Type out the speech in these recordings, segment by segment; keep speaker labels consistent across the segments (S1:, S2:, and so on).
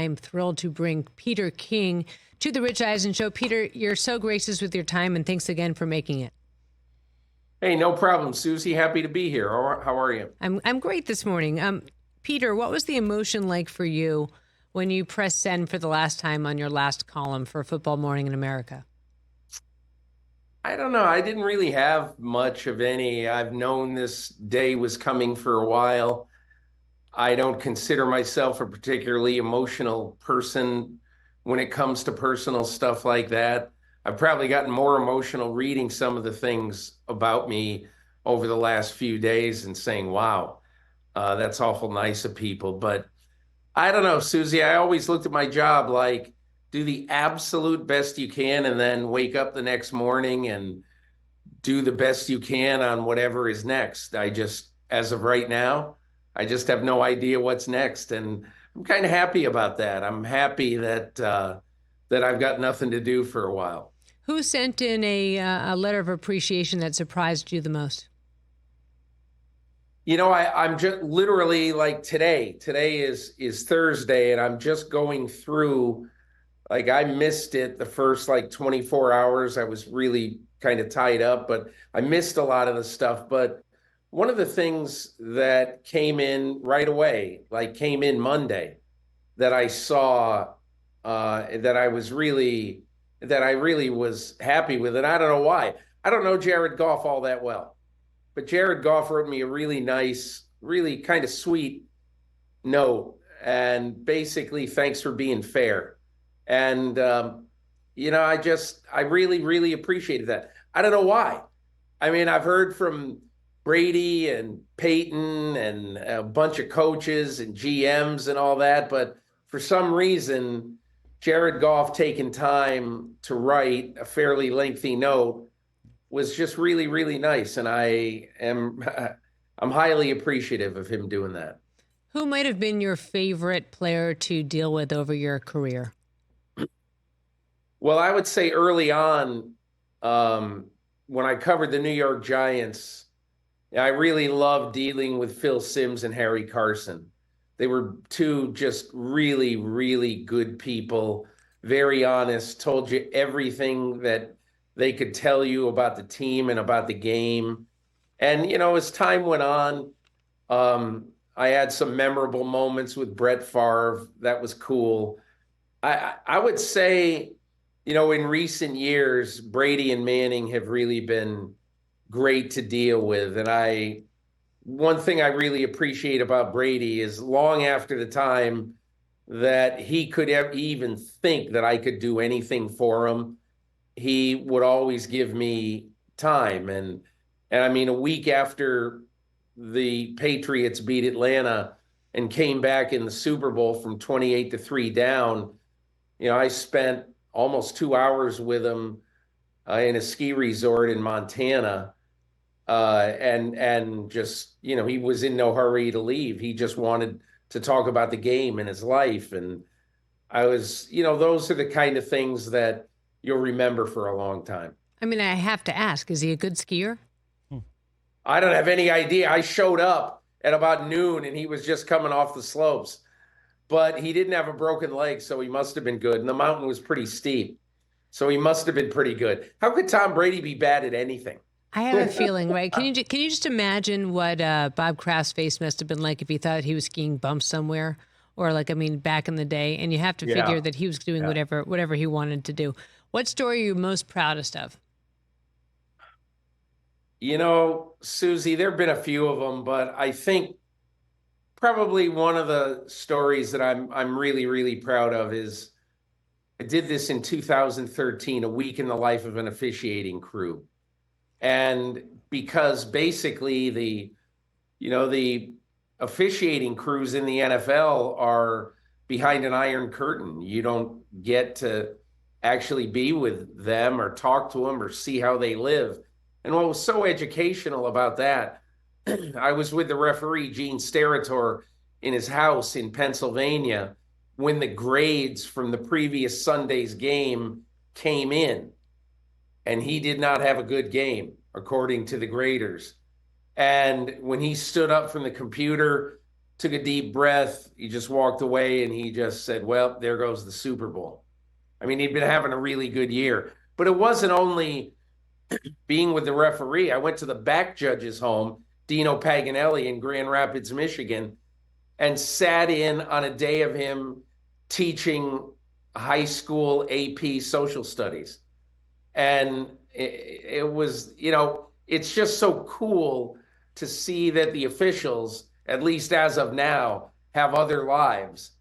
S1: I'm thrilled to bring Peter King to the Rich Eisen Show. Peter, you're so gracious with your time, and thanks again for making it.
S2: Hey, no problem, Suzy. Happy to be here. How are you?
S1: I'm great this morning. Peter, what was the emotion like for you when you pressed send for the last time on your last column for Football Morning in America?
S2: I don't know. I didn't really have much of any. I've known this day was coming for a while. I don't consider myself a particularly emotional person when it comes to personal stuff like that. I've probably gotten more emotional reading some of the things about me over the last few days and saying, wow, that's awful nice of people. But I don't know, Suzy. I always looked at my job like do the absolute best you can and then wake up the next morning and do the best you can on whatever is next. As of right now, I just have no idea what's next. And I'm kind of happy about that. I'm happy that I've got nothing to do for a while.
S1: Who sent in a letter of appreciation that surprised you the most?
S2: You know, I'm just literally like today is Thursday, and I'm just going through, like I missed it the first like 24 hours. I was really kind of tied up, but I missed a lot of the stuff. But one of the things that came in right away, like came in Monday, that I saw that I really was happy with, and I don't know why. I don't know Jared Goff all that well, but Jared Goff wrote me a really nice, really kind of sweet note, and basically thanks for being fair. And you know, I really, really appreciated that. I don't know why. I mean, I've heard from Brady and Peyton and a bunch of coaches and GMs and all that, but for some reason, Jared Goff taking time to write a fairly lengthy note was just really, really nice. And I'm highly appreciative of him doing that.
S1: Who might have been your favorite player to deal with over your career?
S2: Well, I would say early on, when I covered the New York Giants, I really loved dealing with Phil Simms and Harry Carson. They were two just really, really good people, very honest, told you everything that they could tell you about the team and about the game. And, you know, as time went on, I had some memorable moments with Brett Favre. That was cool. I would say, you know, in recent years, Brady and Manning have really been great to deal with. And one thing I really appreciate about Brady is long after the time that he could even think that I could do anything for him, he would always give me time. And I mean, a week after the Patriots beat Atlanta and came back in the Super Bowl from 28-3 down, you know, I spent almost 2 hours with him in a ski resort in Montana. And just, you know, he was in no hurry to leave. He just wanted to talk about the game and his life. And I was, you know, those are the kind of things that you'll remember for a long time.
S1: I mean, I have to ask, is he a good skier?
S2: I don't have any idea. I showed up at about noon and he was just coming off the slopes, but he didn't have a broken leg. So he must've been good. And the mountain was pretty steep. So he must've been pretty good. How could Tom Brady be bad at anything?
S1: I have a feeling, right? Can you just imagine what Bob Kraft's face must have been like if he thought he was skiing bumps somewhere, or like, I mean, back in the day? And you have to figure that he was doing whatever he wanted to do. What story are you most proudest of?
S2: You know, Suzy, there have been a few of them, but I think probably one of the stories that I'm really, really proud of is I did this in 2013, a week in the life of an officiating crew. And because basically the officiating crews in the NFL are behind an iron curtain. You don't get to actually be with them or talk to them or see how they live. And what was so educational about that, I was with the referee, Gene Steratore, in his house in Pennsylvania when the grades from the previous Sunday's game came in. And he did not have a good game, according to the graders. And when he stood up from the computer took a deep breath. He just walked away and he just said, well, there goes the Super Bowl. I mean, he'd been having a really good year, but it wasn't only being with the referee. I went to the back judge's home, Dino Paganelli in Grand Rapids, Michigan, and sat in on a day of him teaching high school AP social studies. And it was, it's just so cool to see that the officials, at least as of now, have other lives.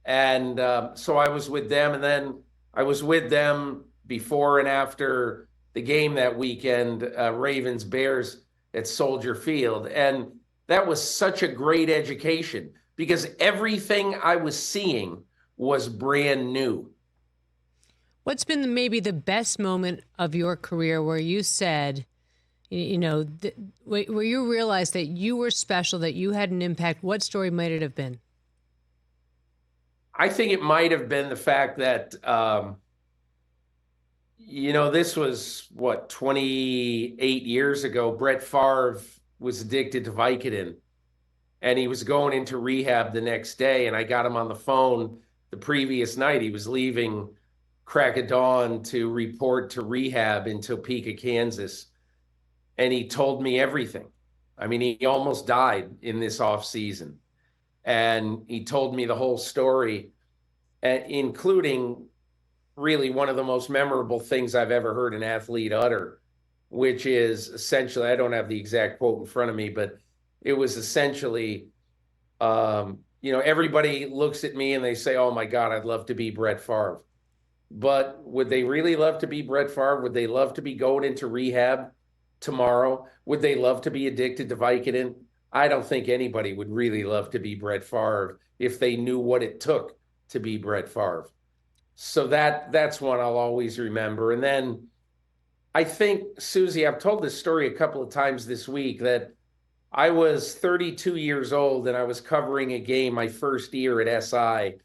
S2: And so I was with them, and then I was with them before and after the game that weekend, Ravens Bears at Soldier Field. And that was such a great education because everything I was seeing was brand new.
S1: What's been maybe the best moment of your career where you said, where you realized that you were special, that you had an impact? What story might it have been?
S2: I think it might have been the fact that, this was 28 years ago. Brett Favre was addicted to Vicodin, and he was going into rehab the next day. And I got him on the phone the previous night. He was leaving crack of dawn to report to rehab in Topeka, Kansas. And he told me everything. I mean, he almost died in this off season. And he told me the whole story, including really one of the most memorable things I've ever heard an athlete utter, which is essentially, I don't have the exact quote in front of me, but it was essentially, everybody looks at me and they say, oh my God, I'd love to be Brett Favre. But would they really love to be Brett Favre? Would they love to be going into rehab tomorrow? Would they love to be addicted to Vicodin? I don't think anybody would really love to be Brett Favre if they knew what it took to be Brett Favre. So that's one I'll always remember. And then I think, Suzy, I've told this story a couple of times this week, that I was 32 years old and I was covering a game my first year at SI.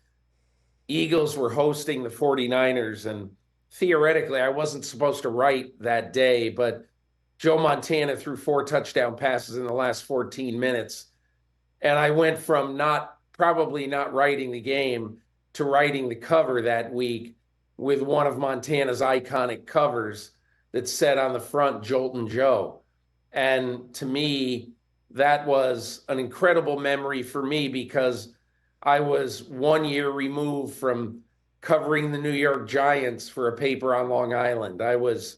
S2: Eagles were hosting the 49ers, and theoretically I wasn't supposed to write that day, but Joe Montana threw 4 touchdown passes in the last 14 minutes. And I went from probably not writing the game to writing the cover that week with one of Montana's iconic covers that said on the front, Joltin' Joe. And to me, that was an incredible memory for me because I was 1 year removed from covering the New York Giants for a paper on Long Island. I was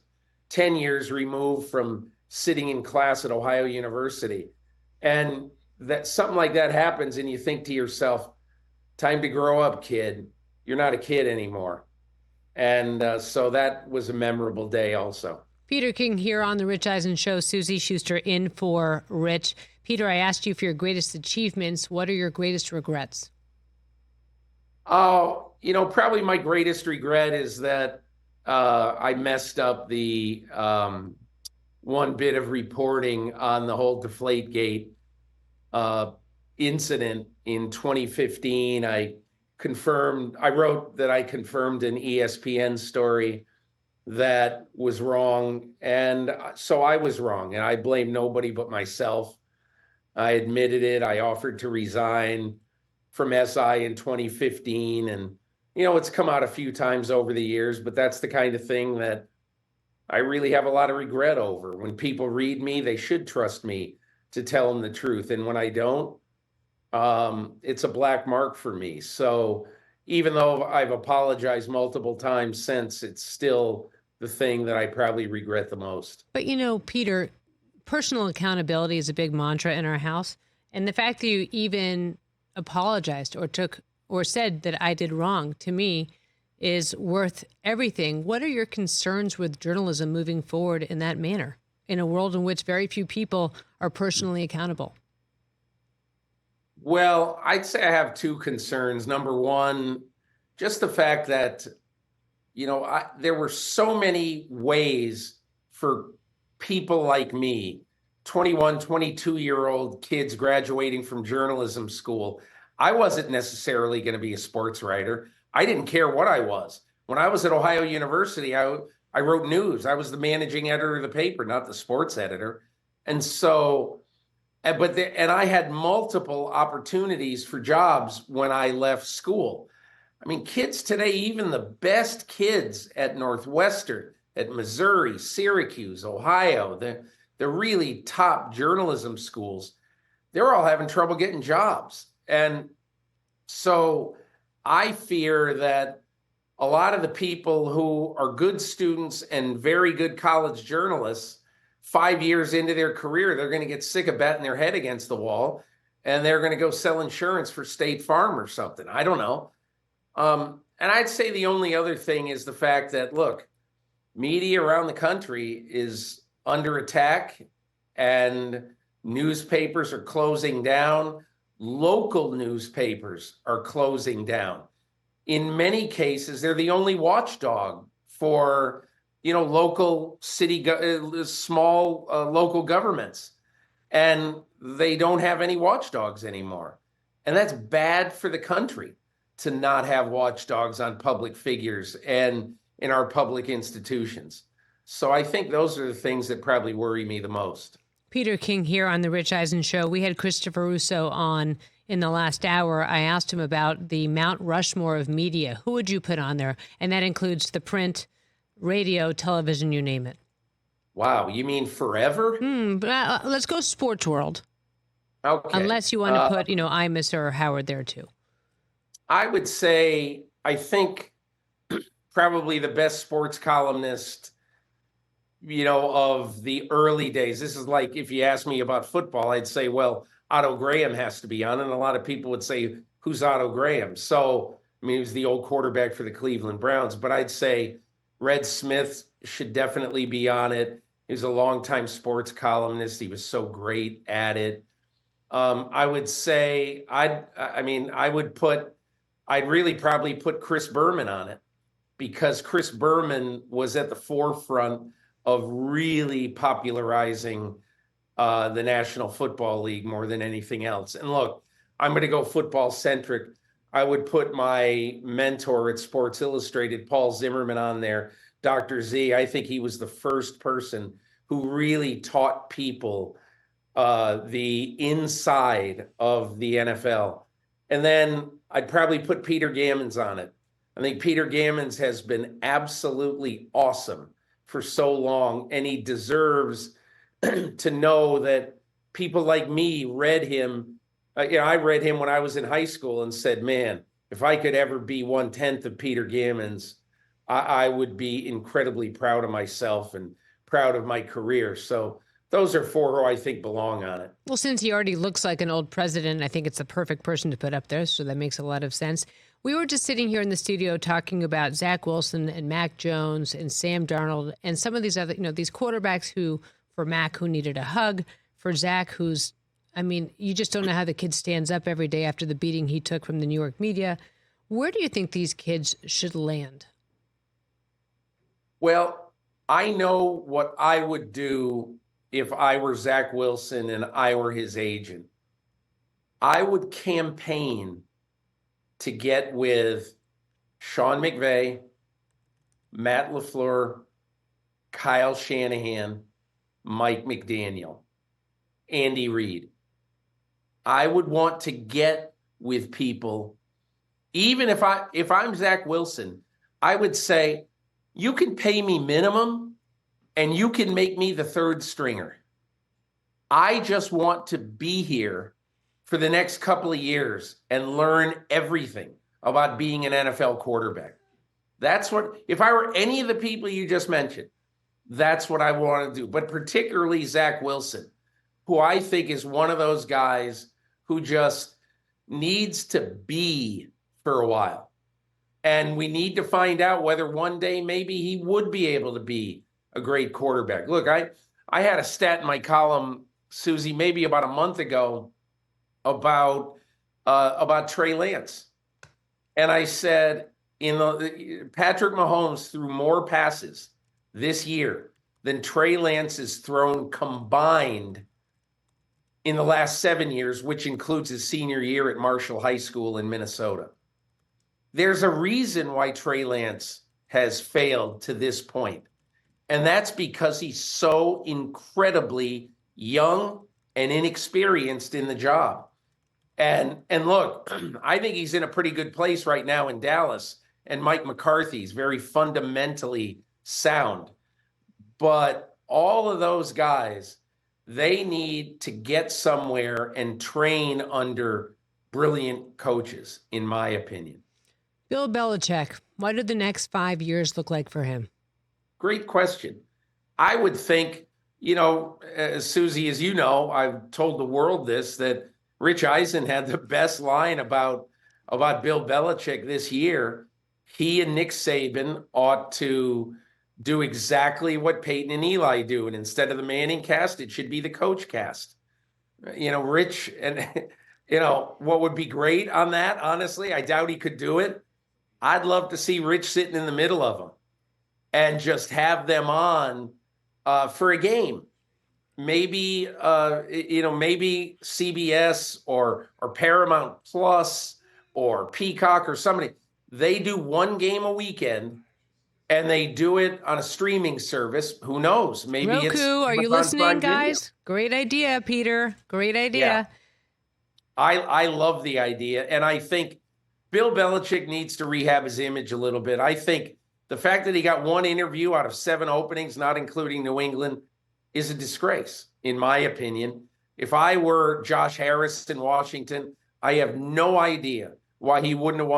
S2: 10 years removed from sitting in class at Ohio University. And that something like that happens and you think to yourself, time to grow up, kid. You're not a kid anymore. And so that was a memorable day also.
S1: Peter King here on the Rich Eisen Show. Suzy Shuster in for Rich. Peter, I asked you for your greatest achievements. What are your greatest regrets?
S2: Oh, probably my greatest regret is that I messed up the one bit of reporting on the whole Deflategate incident in 2015. I wrote that I confirmed an ESPN story that was wrong. And so I was wrong, and I blame nobody but myself. I admitted it. I offered to resign from SI in 2015. And, it's come out a few times over the years, but that's the kind of thing that I really have a lot of regret over. When people read me, they should trust me to tell them the truth. And when I don't, it's a black mark for me. So even though I've apologized multiple times since, it's still the thing that I probably regret the most.
S1: But, Peter, personal accountability is a big mantra in our house. And the fact that you even apologized or said that I did wrong, to me, is worth everything. What are your concerns with journalism moving forward in that manner, in a world in which very few people are personally accountable?
S2: Well, I'd say I have 2 concerns. Number one, just the fact that, there were so many ways for people like me, 21, 22-year-old kids graduating from journalism school. I wasn't necessarily going to be a sports writer. I didn't care what I was. When I was at Ohio University, I wrote news. I was the managing editor of the paper, not the sports editor. And so And I had multiple opportunities for jobs when I left school. I mean, kids today, even the best kids at Northwestern, at Missouri, Syracuse, Ohio, the really top journalism schools, they're all having trouble getting jobs. And so I fear that a lot of the people who are good students and very good college journalists, 5 years into their career, they're going to get sick of batting their head against the wall and they're going to go sell insurance for State Farm or something. I don't know. And I'd say the only other thing is the fact that, look, media around the country is under attack and newspapers are closing down. Local newspapers are closing down. In many cases, they're the only watchdog for, local city, small local governments. And they don't have any watchdogs anymore. And that's bad for the country to not have watchdogs on public figures and in our public institutions. So I think those are the things that probably worry me the most.
S1: Peter King here on the Rich Eisen Show. We had Christopher Russo on in the last hour. I asked him about the Mount Rushmore of media. Who would you put on there? And that includes the print, radio, television, you name it.
S2: Wow, you mean forever?
S1: Let's go sports world.
S2: Okay.
S1: Unless you want to put, Imus or Howard there too.
S2: I would say, I think probably the best sports columnist, of the early days. This is like if you ask me about football, I'd say, well, Otto Graham has to be on. And a lot of people would say, who's Otto Graham? So, he was the old quarterback for the Cleveland Browns. But I'd say Red Smith should definitely be on it. He was a longtime sports columnist. He was so great at it. I would say, I'd really probably put Chris Berman on it, because Chris Berman was at the forefront of really popularizing the National Football League more than anything else. And look, I'm going to go football centric. I would put my mentor at Sports Illustrated, Paul Zimmerman, on there, Dr. Z. I think he was the first person who really taught people the inside of the NFL. And then I'd probably put Peter Gammons on it. I think Peter Gammons has been absolutely awesome for so long, and he deserves to know that people like me read him. I read him when I was in high school and said, man, if I could ever be 1/10 of Peter Gammons, I would be incredibly proud of myself and proud of my career. So those are four who I think belong on it.
S1: Well, since he already looks like an old president, I think it's the perfect person to put up there. So that makes a lot of sense. We were just sitting here in the studio talking about Zach Wilson and Mac Jones and Sam Darnold and some of these other, these quarterbacks who, for Mac, who needed a hug, for Zach, who's, you just don't know how the kid stands up every day after the beating he took from the New York media. Where do you think these kids should land?
S2: Well, I know what I would do if I were Zach Wilson and I were his agent. I would campaign to get with Sean McVay, Matt LaFleur, Kyle Shanahan, Mike McDaniel, Andy Reid. I would want to get with people. Even if I'm Zach Wilson, I would say, you can pay me minimum and you can make me the third stringer. I just want to be here for the next couple of years and learn everything about being an NFL quarterback. That's what, if I were any of the people you just mentioned, that's what I want to do. But particularly Zach Wilson, who I think is one of those guys who just needs to be for a while. And we need to find out whether one day maybe he would be able to be a great quarterback. Look, I had a stat in my column, Suzy, maybe about a month ago about Trey Lance. And I said, Patrick Mahomes threw more passes this year than Trey Lance has thrown combined in the last 7 years, which includes his senior year at Marshall High School in Minnesota. There's a reason why Trey Lance has failed to this point. And that's because he's so incredibly young and inexperienced in the job. And look, I think he's in a pretty good place right now in Dallas. And Mike McCarthy's very fundamentally sound. But all of those guys, they need to get somewhere and train under brilliant coaches, in my opinion.
S1: Bill Belichick, what do the next 5 years look like for him?
S2: Great question. I would think, Suzy, as you know, I've told the world this, that Rich Eisen had the best line about Bill Belichick this year. He and Nick Saban ought to do exactly what Peyton and Eli do. And instead of the Manning cast, it should be the coach cast. Rich, and, what would be great on that, honestly, I doubt he could do it. I'd love to see Rich sitting in the middle of them and just have them on for a game. Maybe, maybe CBS or Paramount Plus or Peacock or somebody. They do one game a weekend, and they do it on a streaming service. Who knows? Maybe
S1: Roku,
S2: it's
S1: are you listening, guys? Great idea, Peter. Great idea.
S2: Yeah. I love the idea, and I think Bill Belichick needs to rehab his image a little bit. I think the fact that he got one interview out of 7 openings, not including New England, is a disgrace, in my opinion. If I were Josh Harris in Washington, I have no idea why he wouldn't have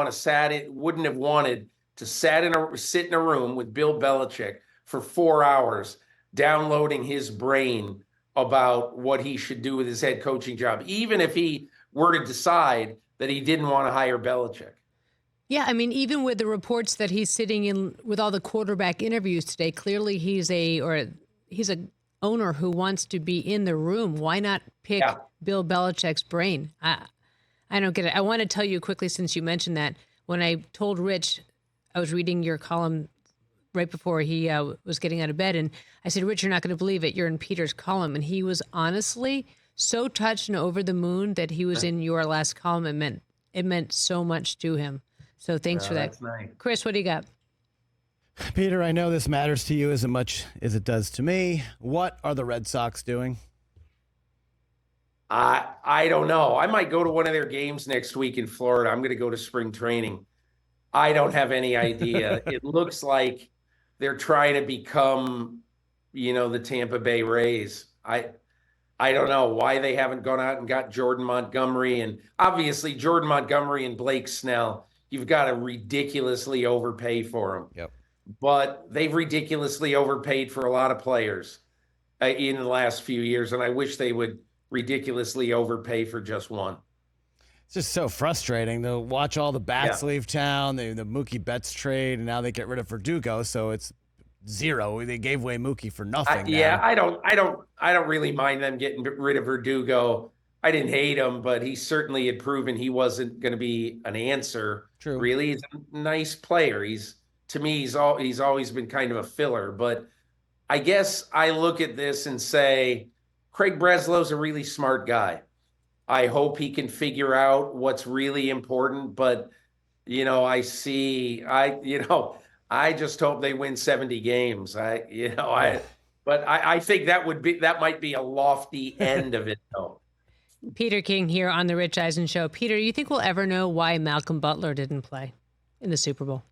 S2: wanted to sit in a room with Bill Belichick for 4 hours, downloading his brain about what he should do with his head coaching job, even if he were to decide that he didn't want to hire Belichick.
S1: Yeah, I mean, even with the reports that he's sitting in with all the quarterback interviews today, clearly he's a owner who wants to be in the room. Why not pick Bill Belichick's brain? I don't get it. I want to tell you quickly, since you mentioned that, when I told Rich, I was reading your column right before he was getting out of bed, and I said, Rich, you're not going to believe it. You're in Peter's column. And he was honestly so touched and over the moon that he was in your last column. It meant so much to him. So thanks for that.
S2: Nice.
S1: Chris, what do you got?
S3: Peter, I know this matters to you as much as it does to me. What are the Red Sox doing?
S2: I don't know. I might go to one of their games next week in Florida. I'm going to go to spring training. I don't have any idea. It looks like they're trying to become, the Tampa Bay Rays. I don't know why they haven't gone out and got Jordan Montgomery. And obviously Jordan Montgomery and Blake Snell, you've got to ridiculously overpay for them.
S3: Yep.
S2: But they've ridiculously overpaid for a lot of players in the last few years. And I wish they would ridiculously overpay for just one.
S3: It's just so frustrating to watch all the bats leave town, the Mookie Betts trade, and now they get rid of Verdugo, so it's zero. They gave away Mookie for nothing.
S2: I don't really mind them getting rid of Verdugo. I didn't hate him, but he certainly had proven he wasn't going to be an answer.
S3: True.
S2: Really, he's a nice player. To me, he's always been kind of a filler. But I guess I look at this and say, Craig Breslow's a really smart guy. I hope he can figure out what's really important. But, I just hope they win 70 games. I think that might be a lofty end of it, though.
S1: Peter King here on the Rich Eisen Show. Peter, you think we'll ever know why Malcolm Butler didn't play in the Super Bowl?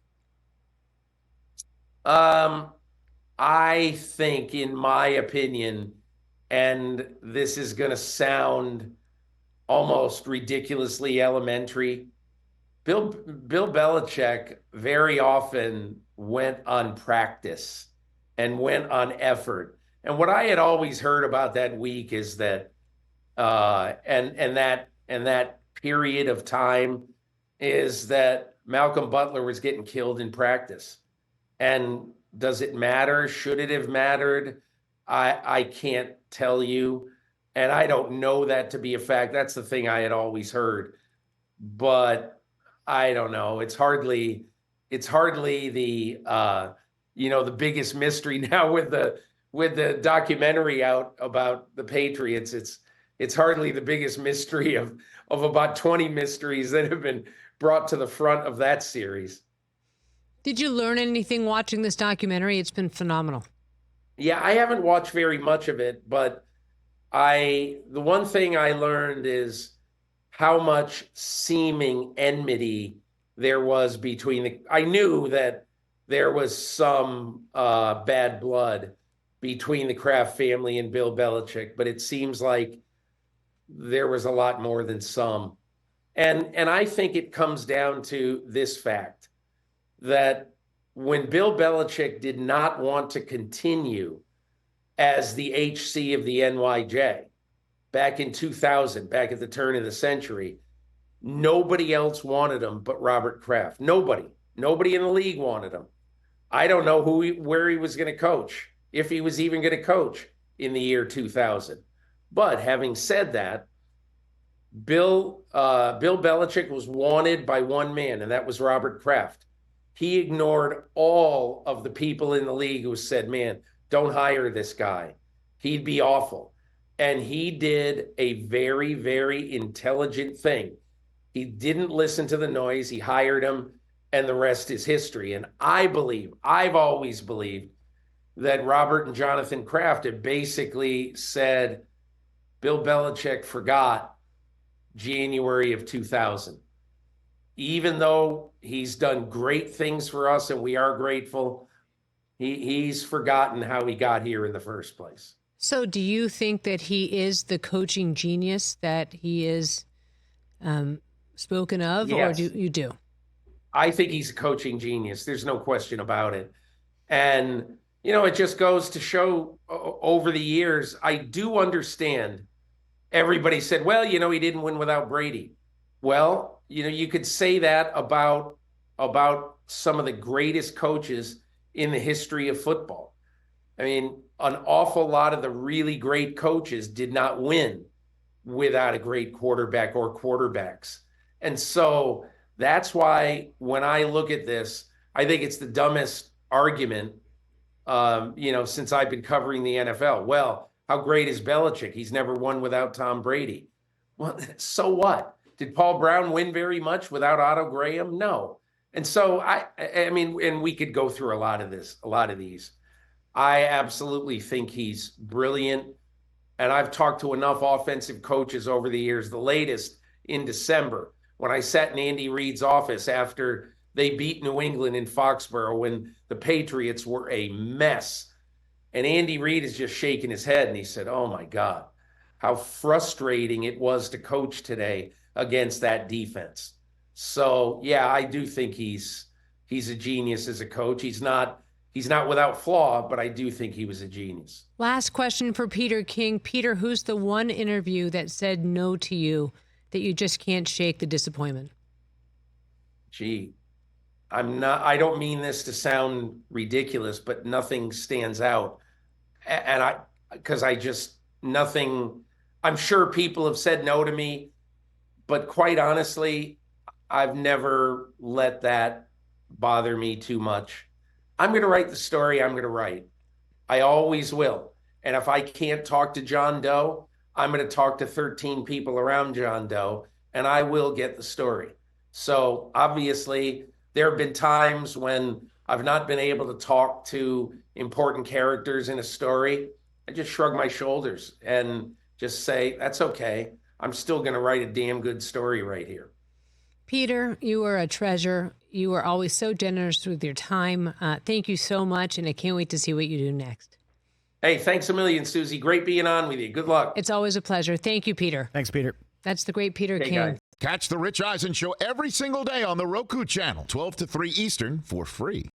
S2: I think, in my opinion, and this is going to sound almost ridiculously elementary, Bill Belichick very often went on practice and went on effort. And what I had always heard about that week is that and that period of time is that Malcolm Butler was getting killed in practice. And does it matter? Should it have mattered? I can't tell you. And I don't know that to be a fact. That's the thing I had always heard. But I don't know. It's hardly the the biggest mystery now with the documentary out about the Patriots. It's hardly the biggest mystery of about 20 mysteries that have been brought to the front of that series.
S1: Did you learn anything watching this documentary? It's been phenomenal.
S2: Yeah, I haven't watched very much of it, but the one thing I learned is how much seeming enmity there was between I knew that there was some bad blood between the Kraft family and Bill Belichick, but it seems like there was a lot more than some. And I think it comes down to this fact that when Bill Belichick did not want to continue as the HC of the NYJ back in 2000, back at the turn of the century, nobody else wanted him but Robert Kraft. Nobody in the league wanted him. I don't know where he was going to coach, if he was even going to coach in the year 2000. But having said that, Bill Belichick was wanted by one man, and that was Robert Kraft. He ignored all of the people in the league who said, man, don't hire this guy. He'd be awful. And he did a very, very intelligent thing. He didn't listen to the noise. He hired him, and the rest is history. And I've always believed that Robert and Jonathan Kraft had basically said, Bill Belichick forgot January of 2000. Even though he's done great things for us and we are grateful, he's forgotten how he got here in the first place.
S1: So do you think that he is the coaching genius that he is spoken of?
S2: Yes.
S1: Or do you do?
S2: I think he's a coaching genius. There's no question about it. And, it just goes to show over the years, I do understand. Everybody said, well, he didn't win without Brady. Well, you could say that about some of the greatest coaches in the history of football. I mean, an awful lot of the really great coaches did not win without a great quarterback or quarterbacks. And so that's why when I look at this, I think it's the dumbest argument, since I've been covering the NFL. Well, how great is Belichick? He's never won without Tom Brady. Well, so what? Did Paul Brown win very much without Otto Graham? No. And so I mean, and we could go through a lot of these. I absolutely think he's brilliant. And I've talked to enough offensive coaches over the years, the latest in December, when I sat in Andy Reid's office after they beat New England in Foxborough when the Patriots were a mess. And Andy Reid is just shaking his head, and he said, oh, my God, how frustrating it was to coach today against that defense. So, yeah, I do think he's a genius as a coach. He's not without flaw, but I do think he was a genius.
S1: Last question for Peter King. Peter, who's the one interview that said no to you that you just can't shake the disappointment?
S2: Gee, I don't mean this to sound ridiculous, but nothing stands out. And nothing, I'm sure people have said no to me, but quite honestly, I've never let that bother me too much. I'm going to write the story I'm going to write. I always will. And if I can't talk to John Doe, I'm going to talk to 13 people around John Doe, and I will get the story. So obviously, there have been times when I've not been able to talk to important characters in a story. I just shrug my shoulders and just say, that's okay. I'm still going to write a damn good story right here.
S1: Peter, you are a treasure. You are always so generous with your time. Thank you so much, and I can't wait to see what you do next.
S2: Hey, thanks a million, Suzy. Great being on with you. Good luck.
S1: It's always a pleasure. Thank you, Peter.
S3: Thanks, Peter.
S1: That's the great Peter King.
S2: Guys.
S4: Catch the Rich Eisen Show every single day on the Roku channel, 12 to 3 Eastern, for free.